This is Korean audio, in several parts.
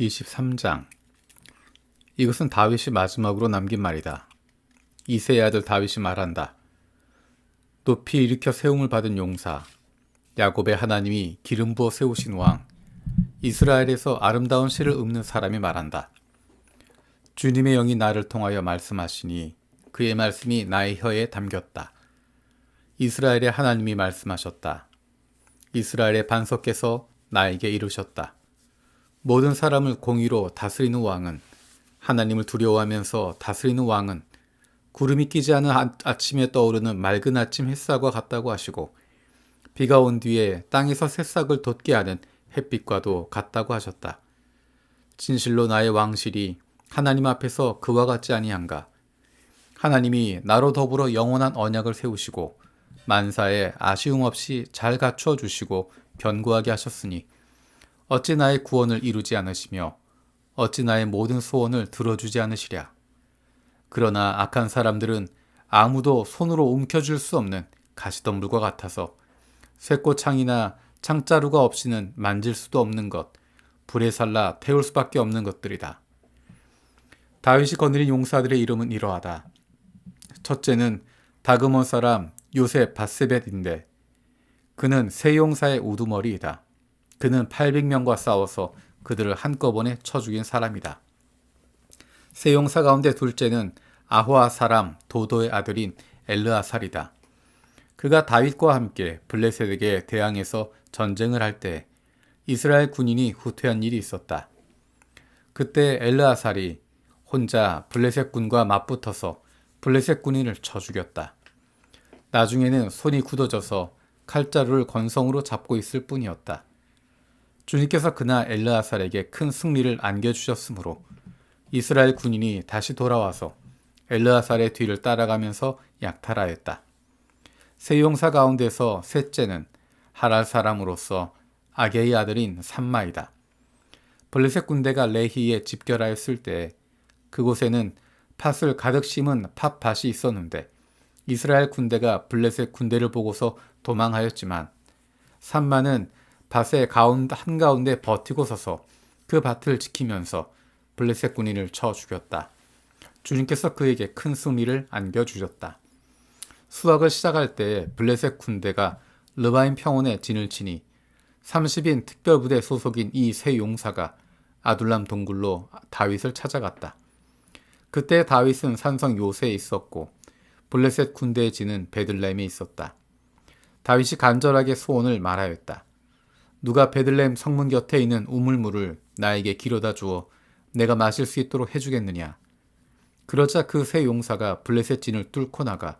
23장. 이것은 다윗이 마지막으로 남긴 말이다. 이새의 아들 다윗이 말한다. 높이 일으켜 세움을 받은 용사, 야곱의 하나님이 기름 부어 세우신 왕, 이스라엘에서 아름다운 시를 읊는 사람이 말한다. 주님의 영이 나를 통하여 말씀하시니 그의 말씀이 나의 혀에 담겼다. 이스라엘의 하나님이 말씀하셨다. 이스라엘의 반석께서 나에게 이르셨다. 모든 사람을 공의로 다스리는 왕은, 하나님을 두려워하면서 다스리는 왕은 구름이 끼지 않은 아침에 떠오르는 맑은 아침 햇살과 같다고 하시고, 비가 온 뒤에 땅에서 새싹을 돋게 하는 햇빛과도 같다고 하셨다. 진실로 나의 왕실이 하나님 앞에서 그와 같지 아니한가. 하나님이 나로 더불어 영원한 언약을 세우시고 만사에 아쉬움 없이 잘 갖추어 주시고 견고하게 하셨으니 어찌 나의 구원을 이루지 않으시며 어찌 나의 모든 소원을 들어주지 않으시랴. 그러나 악한 사람들은 아무도 손으로 움켜쥘 수 없는 가시덤불과 같아서 쇠꼬창이나 창자루가 없이는 만질 수도 없는 것, 불에 살라 태울 수밖에 없는 것들이다. 다윗이 거느린 용사들의 이름은 이러하다. 첫째는 다그몬 사람 요셉 바세벳인데 그는 세 용사의 우두머리이다. 그는 800명과 싸워서 그들을 한꺼번에 쳐 죽인 사람이다. 세 용사 가운데 둘째는 아호아 사람 도도의 아들인 엘르아살이다. 그가 다윗과 함께 블레셋에게 대항해서 전쟁을 할 때 이스라엘 군인이 후퇴한 일이 있었다. 그때 엘르아살이 혼자 블레셋 군과 맞붙어서 블레셋 군인을 쳐 죽였다. 나중에는 손이 굳어져서 칼자루를 건성으로 잡고 있을 뿐이었다. 주님께서 그날 엘르아살에게 큰 승리를 안겨주셨으므로 이스라엘 군인이 다시 돌아와서 엘르아살의 뒤를 따라가면서 약탈하였다. 세 용사 가운데서 셋째는 하랄 사람으로서 아게의 아들인 삼마이다. 블레셋 군대가 레히에 집결하였을 때 그곳에는 팥을 가득 심은 팥밭이 있었는데 이스라엘 군대가 블레셋 군대를 보고서 도망하였지만 삼마는 밭의 한가운데 버티고 서서 그 밭을 지키면서 블레셋 군인을 쳐 죽였다. 주님께서 그에게 큰 승리를 안겨주셨다. 수확을 시작할 때 블레셋 군대가 르바임 평원에 진을 치니 30인 특별부대 소속인 이 세 용사가 아둘람 동굴로 다윗을 찾아갔다. 그때 다윗은 산성 요새에 있었고 블레셋 군대의 진은 베들레헴에 있었다. 다윗이 간절하게 소원을 말하였다. 누가 베들레헴 성문 곁에 있는 우물물을 나에게 길어다 주어 내가 마실 수 있도록 해주겠느냐. 그러자 그 세 용사가 블레셋 진을 뚫고 나가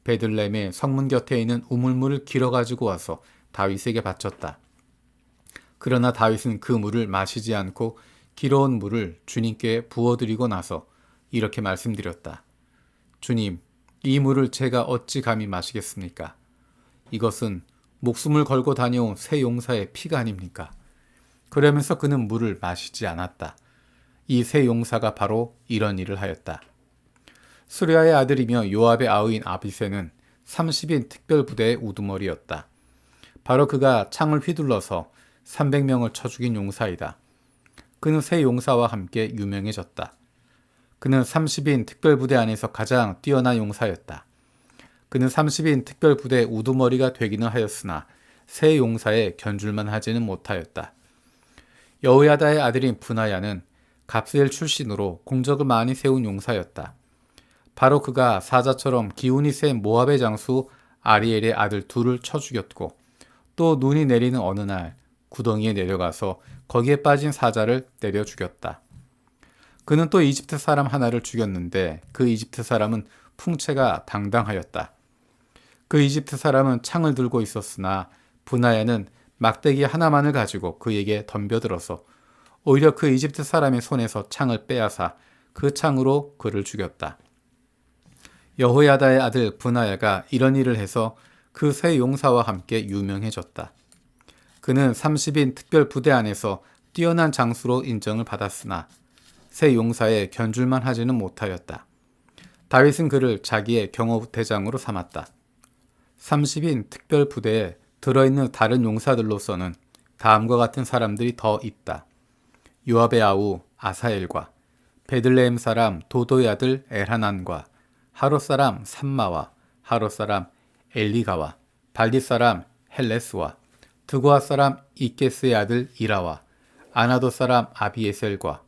베들레헴의 성문 곁에 있는 우물물을 길어 가지고 와서 다윗에게 바쳤다. 그러나 다윗은 그 물을 마시지 않고 길어온 물을 주님께 부어드리고 나서 이렇게 말씀드렸다. 주님, 이 물을 제가 어찌 감히 마시겠습니까? 이것은 목숨을 걸고 다녀온 세 용사의 피가 아닙니까? 그러면서 그는 물을 마시지 않았다. 이 세 용사가 바로 이런 일을 하였다. 수리아의 아들이며 요압의 아우인 아비새는 30인 특별부대의 우두머리였다. 바로 그가 창을 휘둘러서 300명을 쳐 죽인 용사이다. 그는 세 용사와 함께 유명해졌다. 그는 30인 특별부대 안에서 가장 뛰어난 용사였다. 그는 30인 특별부대의 우두머리가 되기는 하였으나 세 용사에 견줄만 하지는 못하였다. 여호야다의 아들인 브나야는 갑스엘 출신으로 공적을 많이 세운 용사였다. 바로 그가 사자처럼 기운이 센 모압의 장수 아리엘의 아들 둘을 쳐 죽였고 또 눈이 내리는 어느 날 구덩이에 내려가서 거기에 빠진 사자를 때려 죽였다. 그는 또 이집트 사람 하나를 죽였는데 그 이집트 사람은 풍채가 당당하였다. 그 이집트 사람은 창을 들고 있었으나 브나야는 막대기 하나만을 가지고 그에게 덤벼들어서 오히려 그 이집트 사람의 손에서 창을 빼앗아 그 창으로 그를 죽였다. 여호야다의 아들 브나야가 이런 일을 해서 그 세 용사와 함께 유명해졌다. 그는 30인 특별 부대 안에서 뛰어난 장수로 인정을 받았으나 세 용사에 견줄만 하지는 못하였다. 다윗은 그를 자기의 경호대장으로 삼았다. 30인 특별 부대에 들어있는 다른 용사들로서는 다음과 같은 사람들이 더 있다. 요압의 아우 아사엘과 베들레헴 사람 도도의 아들 엘하난과 하롯 사람 삼마와 하롯 사람 엘리가와 발디 사람 헬레스와 드고아 사람 이케스의 아들 이라와 아나도 사람 아비에셀과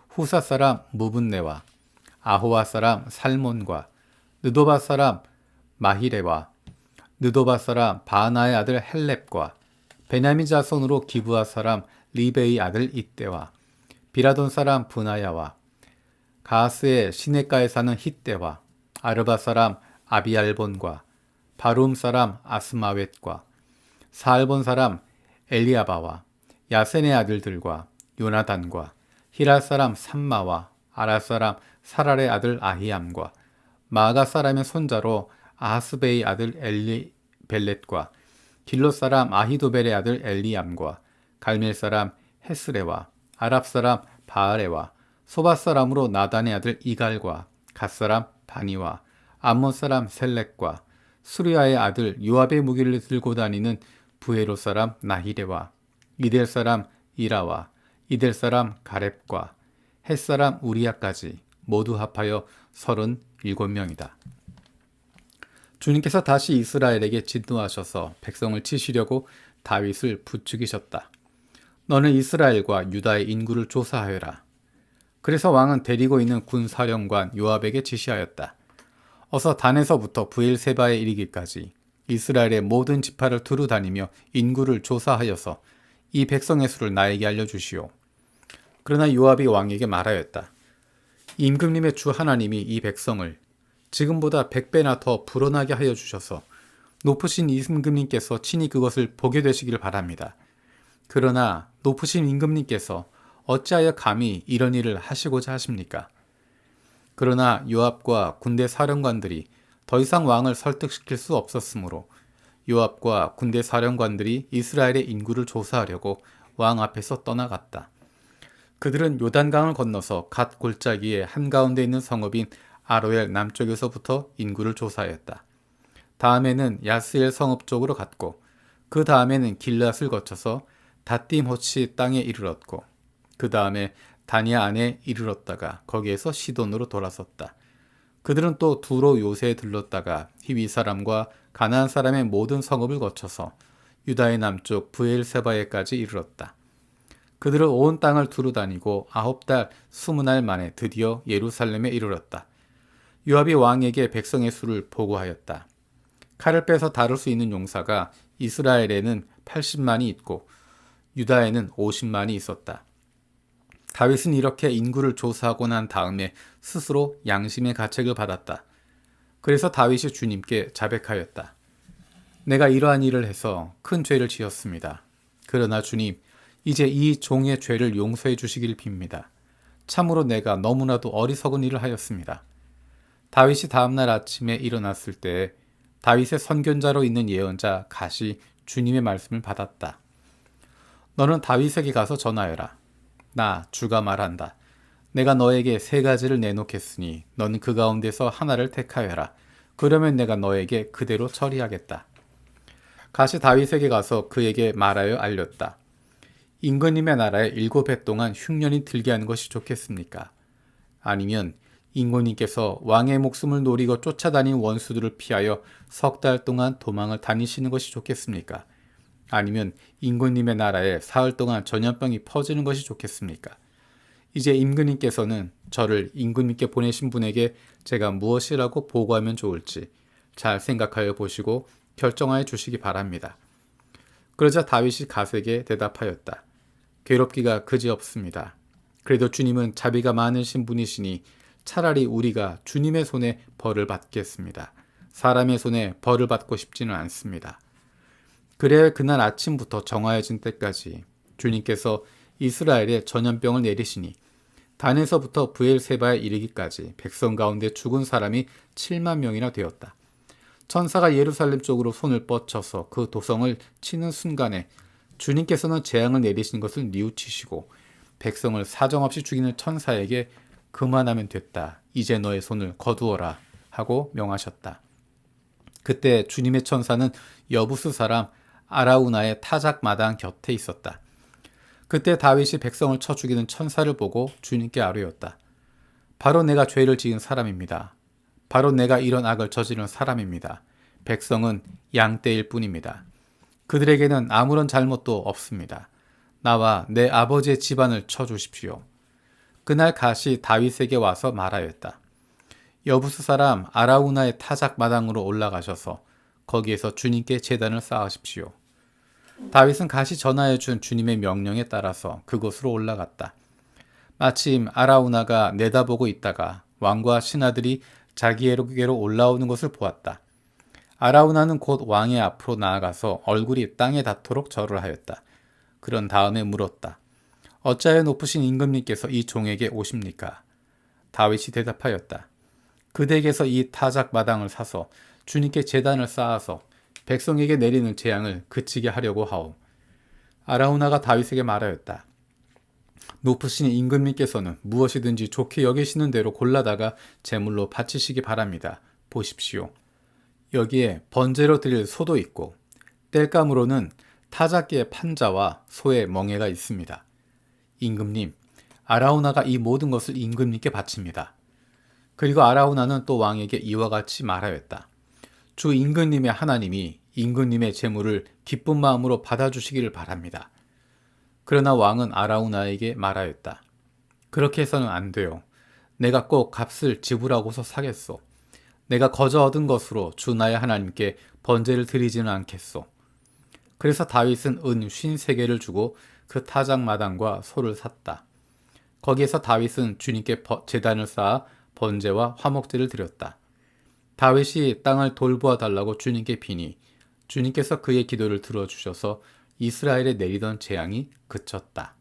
후사 사람 무분네와 아호와 사람 살몬과 느도바 사람 마히레와 느도바 사람 바나의 아들 헬렙과 베냐민 자손으로 기브아 사람 리베의 아들 이때와 비라돈 사람 분하야와 가하스의 시냇가에 사는 hit대와 아르바 사람 아비알본과 바룸 사람 아스마웻과 사알본 사람 엘리아바와 야센의 아들들과 요나단과 히랄 사람 삼마와 아랄 사람 사랄의 아들 아히암과 마가 사람의 손자로 아하스베의 아들 엘리벨렛과 길롯 사람 아히도벨의 아들 엘리암과 갈멜 사람 헤스레와 아랍 사람 바알레와 소바 사람으로 나단의 아들 이갈과 갓 사람 바니와 암몬 사람 셀렉과 수리아의 아들 요압의 무기를 들고 다니는 부에로 사람 나히레와 이델 사람 이라와 이델 사람 가렙과 헷 사람 우리아까지 모두 합하여 37명이다. 주님께서 다시 이스라엘에게 진노하셔서 백성을 치시려고 다윗을 부추기셨다. 너는 이스라엘과 유다의 인구를 조사하여라. 그래서 왕은 데리고 있는 군사령관 요압에게 지시하였다. 어서 단에서부터 브엘세바에 이르기까지 이스라엘의 모든 지파를 두루 다니며 인구를 조사하여서 이 백성의 수를 나에게 알려주시오. 그러나 요압이 왕에게 말하였다. 임금님의 주 하나님이 이 백성을 지금보다 100배나 더 불어나게 하여 주셔서 높으신 임금님께서 친히 그것을 보게 되시길 바랍니다. 그러나 높으신 임금님께서 어찌하여 감히 이런 일을 하시고자 하십니까? 그러나 요압과 군대 사령관들이 더 이상 왕을 설득시킬 수 없었으므로 요압과 군대 사령관들이 이스라엘의 인구를 조사하려고 왕 앞에서 떠나갔다. 그들은 요단강을 건너서 갓 골짜기의 한가운데 있는 성읍인 아로엘 남쪽에서부터 인구를 조사하였다. 다음에는 야스엘 성읍 쪽으로 갔고 그 다음에는 길앗을 거쳐서 다딤 호치 땅에 이르렀고 그 다음에 다니아 안에 이르렀다가 거기에서 시돈으로 돌아섰다. 그들은 또 두로 요새에 들렀다가 히위 사람과 가나안 사람의 모든 성읍을 거쳐서 유다의 남쪽 브엘세바에까지 이르렀다. 그들은 온 땅을 두루 다니고 9달 20날 만에 드디어 예루살렘에 이르렀다. 요압이 왕에게 백성의 수를 보고하였다. 칼을 빼서 다룰 수 있는 용사가 이스라엘에는 80만이 있고 유다에는 50만이 있었다. 다윗은 이렇게 인구를 조사하고 난 다음에 스스로 양심의 가책을 받았다. 그래서 다윗이 주님께 자백하였다. 내가 이러한 일을 해서 큰 죄를 지었습니다. 그러나 주님, 이제 이 종의 죄를 용서해 주시길 빕니다. 참으로 내가 너무나도 어리석은 일을 하였습니다. 다윗이 다음날 아침에 일어났을 때 다윗의 선견자로 있는 예언자 갓이 주님의 말씀을 받았다. 너는 다윗에게 가서 전하여라. 나 주가 말한다. 내가 너에게 3가지를 내놓겠으니 너는 그 가운데서 하나를 택하여라. 그러면 내가 너에게 그대로 처리하겠다. 갓이 다윗에게 가서 그에게 말하여 알렸다. 임금님의 나라에 7해 동안 흉년이 들게 하는 것이 좋겠습니까? 아니면 임금님께서 왕의 목숨을 노리고 쫓아다닌 원수들을 피하여 3달 동안 도망을 다니시는 것이 좋겠습니까? 아니면 임금님의 나라에 사흘 동안 전염병이 퍼지는 것이 좋겠습니까? 이제 임금님께서는 저를 임금님께 보내신 분에게 제가 무엇이라고 보고하면 좋을지 잘 생각하여 보시고 결정하여 주시기 바랍니다. 그러자 다윗이 갓에게 대답하였다. 괴롭기가 그지없습니다. 그래도 주님은 자비가 많으신 분이시니 차라리 우리가 주님의 손에 벌을 받겠습니다. 사람의 손에 벌을 받고 싶지는 않습니다. 그래야 그날 아침부터 정하여진 때까지 주님께서 이스라엘에 전염병을 내리시니 단에서부터 브엘세바에 이르기까지 백성 가운데 죽은 사람이 7만 명이나 되었다. 천사가 예루살렘 쪽으로 손을 뻗쳐서 그 도성을 치는 순간에 주님께서는 재앙을 내리신 것을 뉘우치시고 백성을 사정없이 죽이는 천사에게 그만하면 됐다. 이제 너의 손을 거두어라 하고 명하셨다. 그때 주님의 천사는 여부스 사람 아라우나의 타작 마당 곁에 있었다. 그때 다윗이 백성을 쳐 죽이는 천사를 보고 주님께 아뢰었다. 바로 내가 죄를 지은 사람입니다. 바로 내가 이런 악을 저지른 사람입니다. 백성은 양떼일 뿐입니다. 그들에게는 아무런 잘못도 없습니다. 나와 내 아버지의 집안을 쳐 주십시오. 그날 갓이 다윗에게 와서 말하였다. 여부스 사람 아라우나의 타작 마당으로 올라가셔서 거기에서 주님께 제단을 쌓으십시오. 다윗은 갓이 전하여 준 주님의 명령에 따라서 그곳으로 올라갔다. 마침 아라우나가 내다보고 있다가 왕과 신하들이 자기에게로 올라오는 것을 보았다. 아라우나는 곧 왕의 앞으로 나아가서 얼굴이 땅에 닿도록 절을 하였다. 그런 다음에 물었다. 어찌하여 높으신 임금님께서 이 종에게 오십니까? 다윗이 대답하였다. 그대에게서 이 타작 마당을 사서 주님께 제단을 쌓아서 백성에게 내리는 재앙을 그치게 하려고 하오. 아라우나가 다윗에게 말하였다. 높으신 임금님께서는 무엇이든지 좋게 여기시는 대로 골라다가 제물로 바치시기 바랍니다. 보십시오. 여기에 번제로 드릴 소도 있고 땔감으로는 타작개의 판자와 소의 멍에가 있습니다. 임금님, 아라우나가 이 모든 것을 임금님께 바칩니다. 그리고 아라우나는 또 왕에게 이와 같이 말하였다. 주 임금님의 하나님이 임금님의 제물을 기쁜 마음으로 받아주시기를 바랍니다. 그러나 왕은 아라우나에게 말하였다. 그렇게 해서는 안 돼요. 내가 꼭 값을 지불하고서 사겠소. 내가 거저 얻은 것으로 주 나의 하나님께 번제를 드리지는 않겠소. 그래서 다윗은 은 53개를 주고 그 타작 마당과 소를 샀다. 거기에서 다윗은 주님께 제단을 쌓아 번제와 화목제를 드렸다. 다윗이 땅을 돌보아 달라고 주님께 비니 주님께서 그의 기도를 들어주셔서 이스라엘에 내리던 재앙이 그쳤다.